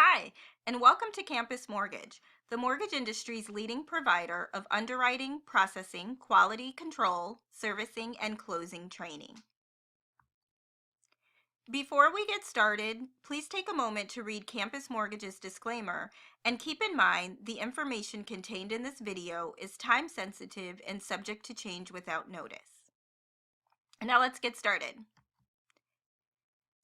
Hi, and welcome to Campus Mortgage, the mortgage industry's leading provider of underwriting, processing, quality control, servicing, and closing training. Before we get started, please take a moment to read Campus Mortgage's disclaimer and keep in mind the information contained in this video is time sensitive and subject to change without notice. Now let's get started.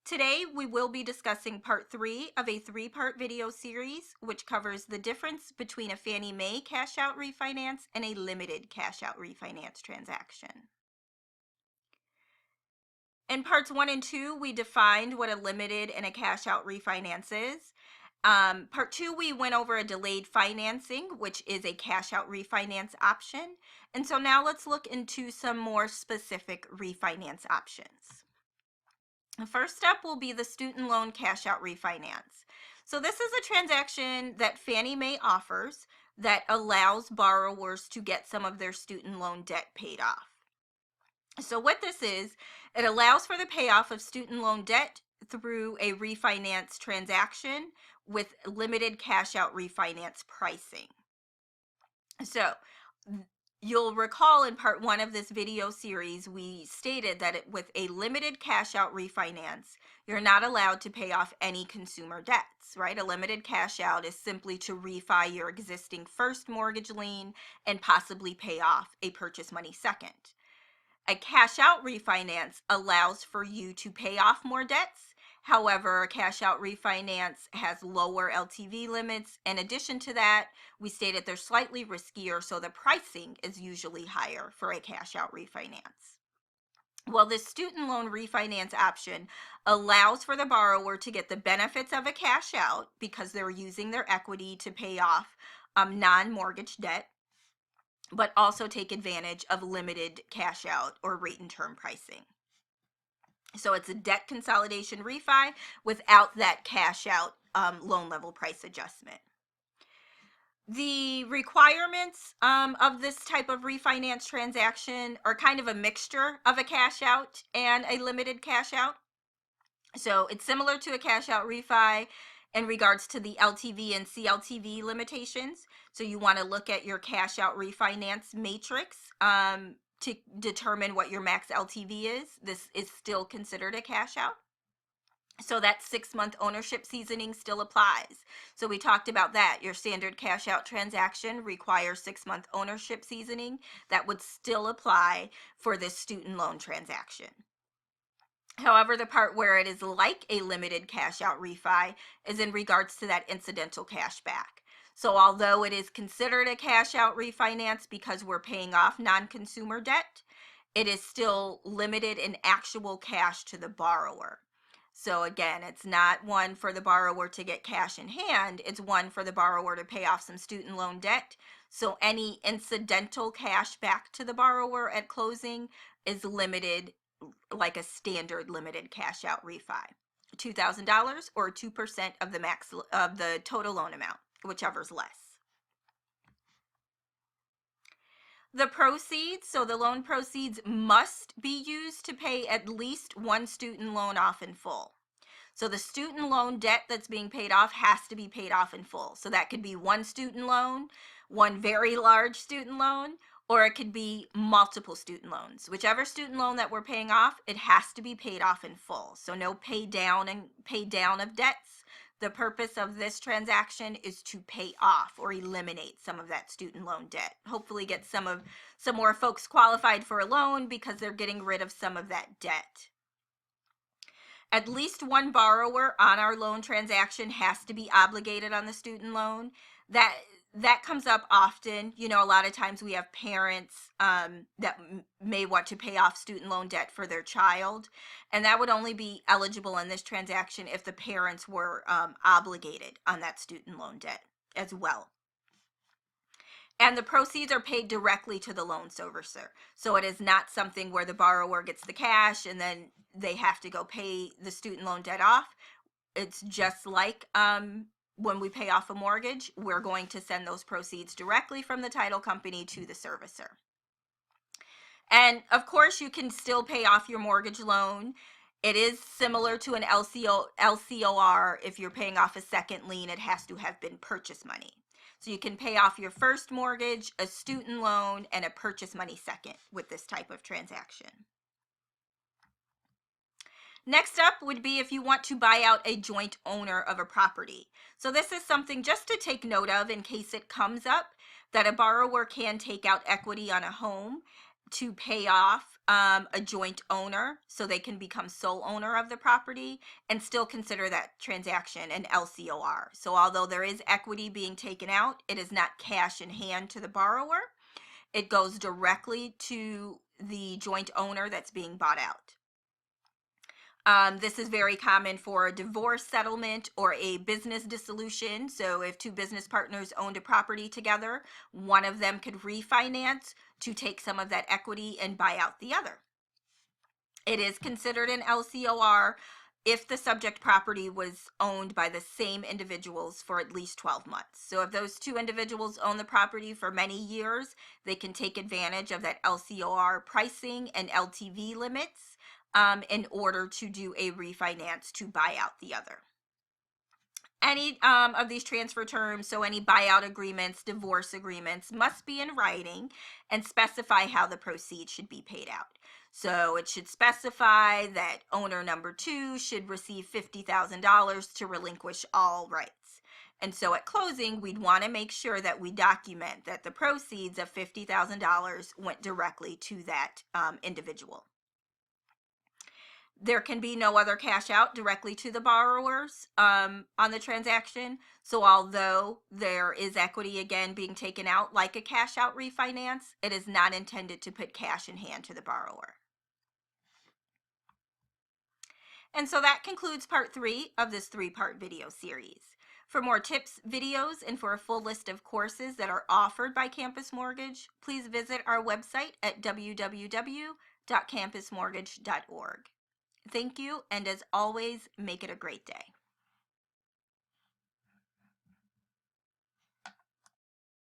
Today, we will be discussing part 3 of a 3-part video series, which covers the difference between a Fannie Mae cash-out refinance and a limited cash-out refinance transaction. In parts 1 and 2, we defined what a limited and a cash-out refinance is. Part 2, we went over a delayed financing, which is a cash-out refinance option. And so now let's look into some more specific refinance options. The first step will be the student loan cash out refinance. So this is a transaction that Fannie Mae offers that allows borrowers to get some of their student loan debt paid off. So what this is, it allows for the payoff of student loan debt through a refinance transaction with limited cash out refinance pricing. So you'll recall in part 1 of this video series, we stated that with a limited cash out refinance, you're not allowed to pay off any consumer debts, right? A limited cash out is simply to refi your existing first mortgage lien and possibly pay off a purchase money second. A cash out refinance allows for you to pay off more debts. However, a cash out refinance has lower LTV limits. In addition to that, we stated they're slightly riskier, so the pricing is usually higher for a cash out refinance. Well, this student loan refinance option allows for the borrower to get the benefits of a cash out because they're using their equity to pay off non-mortgage debt, but also take advantage of limited cash out or rate and term pricing. So it's a debt consolidation refi without that cash out loan level price adjustment. The requirements of this type of refinance transaction are kind of a mixture of a cash out and a limited cash out. So it's similar to a cash out refi in regards to the LTV and CLTV limitations. So you want to look at your cash out refinance matrix to determine what your max LTV is. This is still considered a cash out. So that 6-month ownership seasoning still applies. So we talked about that. Your standard cash out transaction requires 6-month ownership seasoning. That would still apply for this student loan transaction. However, the part where it is like a limited cash out refi is in regards to that incidental cash back. So although it is considered a cash out refinance because we're paying off non-consumer debt, it is still limited in actual cash to the borrower. So again, it's not one for the borrower to get cash in hand, it's one for the borrower to pay off some student loan debt. So any incidental cash back to the borrower at closing is limited like a standard limited cash out refi. $2,000 or 2% of the max of the total loan amount, whichever's less. The proceeds, so the loan proceeds must be used to pay at least one student loan off in full. So the student loan debt that's being paid off has to be paid off in full. So that could be one student loan, one very large student loan, or it could be multiple student loans. Whichever student loan that we're paying off, it has to be paid off in full. So no pay down of debts. The purpose of this transaction is to pay off or eliminate some of that student loan debt. Hopefully get some more folks qualified for a loan because they're getting rid of some of that debt. At least one borrower on our loan transaction has to be obligated on the student loan. That comes up often. You know, a lot of times we have parents that may want to pay off student loan debt for their child, and that would only be eligible in this transaction if the parents were obligated on that student loan debt as well. And the proceeds are paid directly to the loan servicer. So it is not something where the borrower gets the cash and then they have to go pay the student loan debt off. It's just like when we pay off a mortgage, we're going to send those proceeds directly from the title company to the servicer. And of course, you can still pay off your mortgage loan It is similar to an LCOR. If you're paying off a second lien, it has to have been purchase money. So you can pay off your first mortgage, a student loan, and a purchase money second with this type of transaction. Next up would be if you want to buy out a joint owner of a property. So this is something just to take note of in case it comes up, that a borrower can take out equity on a home to pay off a joint owner so they can become sole owner of the property and still consider that transaction an LCOR. So although there is equity being taken out, it is not cash in hand to the borrower. It goes directly to the joint owner that's being bought out. This is very common for a divorce settlement or a business dissolution. So if two business partners owned a property together, one of them could refinance to take some of that equity and buy out the other. It is considered an LCOR if the subject property was owned by the same individuals for at least 12 months. So if those two individuals own the property for many years, they can take advantage of that LCOR pricing and LTV limits in order to do a refinance to buy out the other. Any of these transfer terms, so any buyout agreements, divorce agreements, must be in writing and specify how the proceeds should be paid out. So it should specify that owner number 2 should receive $50,000 to relinquish all rights. And so at closing, we'd want to make sure that we document that the proceeds of $50,000 went directly to that individual. There can be no other cash out directly to the borrowers on the transaction. So although there is equity again being taken out like a cash out refinance, it is not intended to put cash in hand to the borrower. And so that concludes part 3 of this 3-part video series. For more tips, videos, and for a full list of courses that are offered by Campus Mortgage, please visit our website at www.campusmortgage.org. Thank you, and as always, make it a great day.